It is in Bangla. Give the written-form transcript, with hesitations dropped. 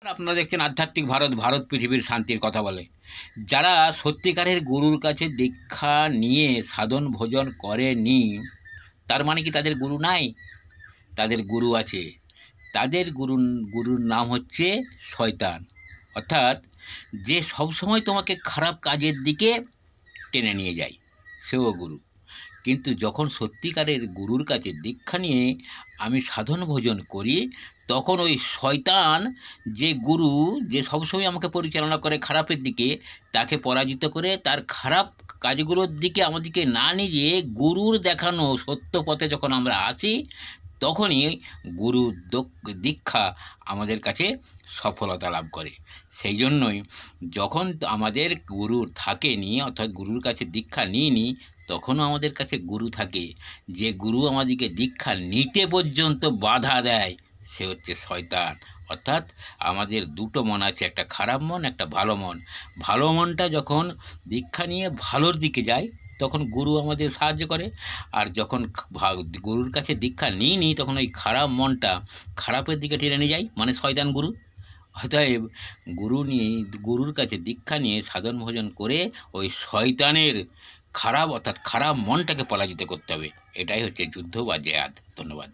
আপনারা দেখছেন আধ্যাত্মিক ভারত, ভারত পৃথিবীর শান্তির কথা বলে। যারা সত্যিকারের গুরুর কাছে দীক্ষা নিয়ে সাধন ভোজন করেনি, তার মানে কি তাদের গুরু নাই? তাদের গুরু আছে। তাদের গুরুর নাম হচ্ছে শয়তান। অর্থাৎ যে সবসময় তোমাকে খারাপ কাজের দিকে টেনে নিয়ে যায়, সেও গুরু। কিন্তু যখন সত্যিকারের গুরুর কাছে দীক্ষা নিয়ে আমি সাধন ভোজন করি, তখন ওই শয়তান, যে গুরু, যে সবসময় আমাকে পরিচালনা করে খারাপের দিকে, তাকে পরাজিত করে তার খারাপ কাজগুলোর দিকে আমাদেরকে না নিয়ে গুরুর দেখানো সত্য পথে যখন আমরা আসি, তখনই গুরুর দীক্ষা আমাদের কাছে সফলতা লাভ করে। সেই জন্যই যখন আমাদের গুরু থাকেনি, অর্থাৎ গুরুর কাছে দীক্ষা নিইনি, তখনও আমাদের কাছে গুরু থাকে। যে গুরু আমাদেরকে দীক্ষা নিতে পর্যন্ত বাধা দেয়, সে হচ্ছে শয়তান। অর্থাৎ আমাদের দুটো মন আছে, একটা খারাপ মন, একটা ভালো মন। ভালো মনটা যখন দীক্ষা নিয়ে ভালোর দিকে যায়, তখন গুরু আমাদের সাহায্য করে। আর যখন গুরুর কাছে দীক্ষা নিই তখন ওই খারাপ মনটা খারাপের দিকে টেনে নিয়ে যায়, মানে শয়তান গুরু। অতএব গুরুর কাছে দীক্ষা নিয়ে সাধন ভোজন করে ওই শয়তানের অর্থাৎ খারাপ মনটাকে পরাজিত করতে হবে। এটাই হচ্ছে যুদ্ধ বা জেহাদ। ধন্যবাদ।